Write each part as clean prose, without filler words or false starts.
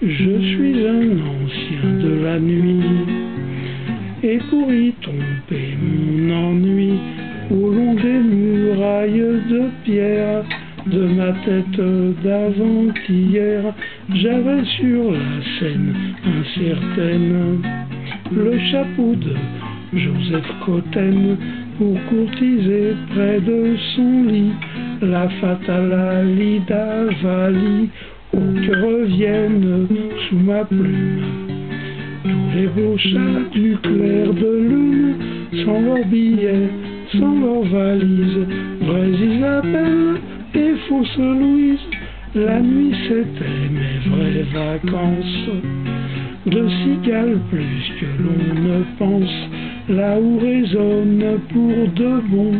Je suis un ancien de la nuit, et pour y tromper mon ennui, au long des murailles de pierre de ma tête d'avant-hier, j'avais sur la scène incertaine le chapeau de Joseph Cotten pour courtiser près de son lit la fatale Alida Valli, oh, que reviennent sous ma plume tous les beaux chats du clair de lune, sans leurs billets, sans leurs valises, vraies Isabelle et fausses Louise. La nuit c'était mes vraies vacances, de cigales plus que l'on ne pense, là où résonnent pour de bon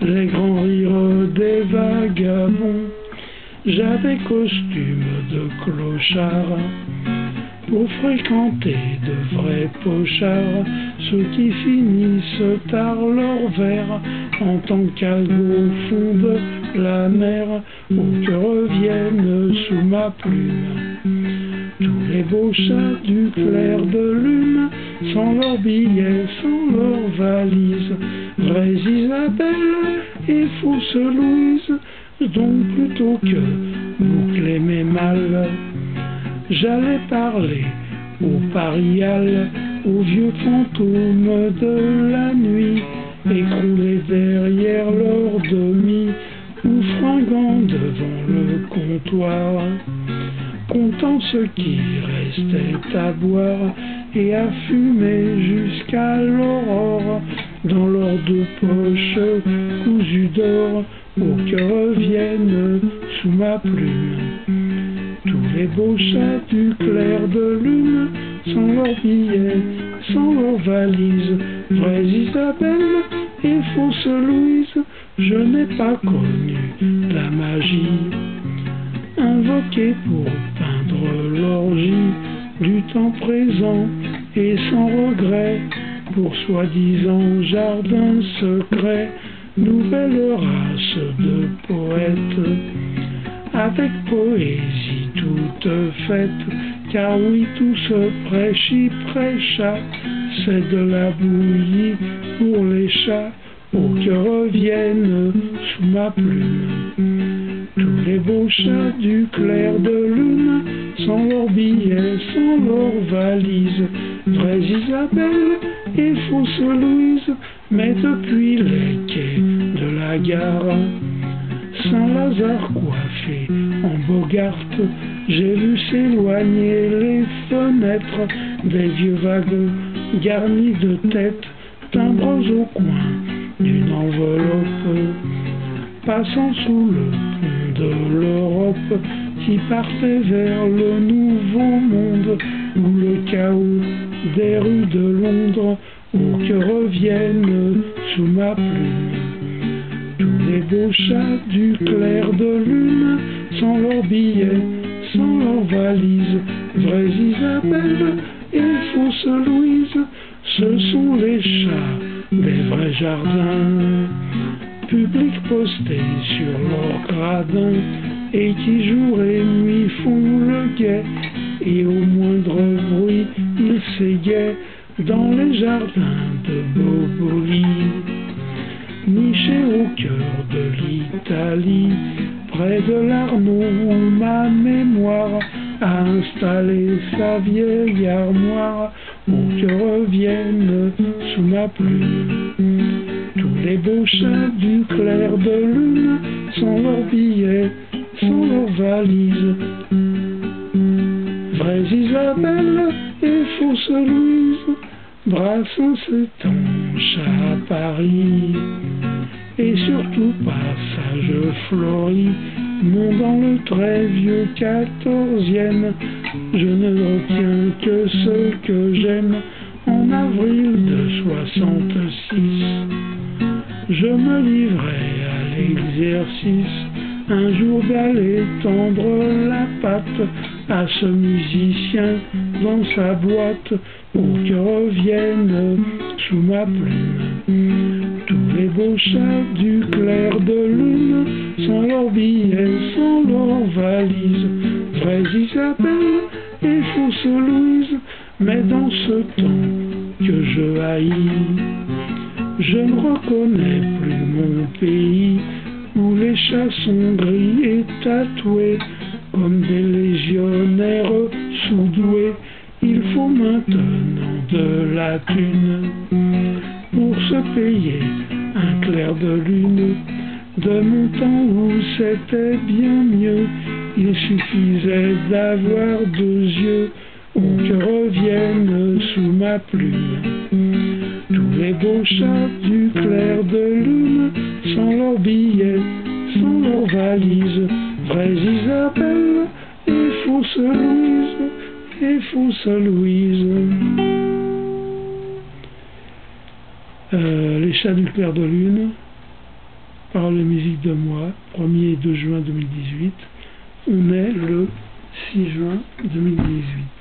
les grands rires des vagabonds. J'avais costume de clochard pour fréquenter de vrais pochards, ceux qui finissent tard leur verre en tant qu'algue au fond de la mer, ou que reviennent sous ma plume tous les beaux chats du clair de lune, sans leurs billets, sans leurs valises, vraies Isabelle et fausses Louise. Donc plutôt que boucler mes malles, j'allais parler aux parials, aux vieux fantômes de la nuit, écroulés derrière leur demi, ou fringant devant le comptoir, comptant ce qui restait à boire et à fumer jusqu'à l'aurore, dans leurs deux poches cousues d'or, oh, que reviennent sous ma plume tous les beaux chats du clair de lune, sans leurs billets, sans leurs valises, vraies Isabelle et fausses Louise. Je n'ai pas connu la magie invoquée pour peindre l'orgie du temps présent, et sans regret pour soi-disant jardin secret, nouvelle race de poètes avec poésie toute faite, car oui, tout se prêche y prêcha, c'est de la bouillie pour les chats, oh, que reviennent sous ma plume tous les beaux chats du clair de lune, sans leurs billets, sans leurs valises, vraies Isabelle et fausses Louise. Mais depuis les quais de la gare, Saint-Lazare coiffé en Bogart, j'ai vu s'éloigner les fenêtres des vieux wagons garnis de têtes, timbres au coin d'une enveloppe, passant sous le pont de l'Europe, qui partait vers le nouveau monde, où le chaos des rues de Londres, oh, que reviennent sous ma plume tous les beaux chats du clair de lune, sans leurs billets, sans leurs valises, vraies Isabelle et fausses Louise. Ce sont les chats des vrais jardins, publics postés sur leur gradin, et qui jour et nuit font le guet, et au moindre bruit ils s'égaient dans les jardins de Boboli, nichés au cœur de l'Italie, près de l'Arnaud où ma mémoire a installé sa vieille armoire, où que reviennent sous ma plume tous les beaux chats du clair de lune, sans leurs billets, sans leurs valises, vraies Isabelle et fausses Louise. Brassens étanche à Paris, et surtout passage Flory, mon dans le très vieux 14e, je ne retiens que ce que j'aime. En avril de 66, je me livrais à l'exercice un jour d'aller tendre la patte à ce musicien dans sa boîte, pour que reviennent sous ma plume tous les beaux chats du clair de lune, sans leurs billets, sans leurs valises, vraies Isabelle et fausse Louise, mais dans ce temps que je haïs, je ne reconnais plus mon pays, où les chats sont gris et tatoués, comme des légionnaires sous-doués. Il faut maintenant de la thune pour se payer un clair de lune. De mon temps où c'était bien mieux, il suffisait d'avoir 2 yeux, ou que reviennent sous ma plume tous les beaux chats du clair de lune, sans leurs billets, sans leurs valises, vraies Isabelle et fausse Louise, et fausse Louise. Les chats du clair de lune, paroles et musique de moi, 1er et 2 juin 2018. On est le 6 juin 2018.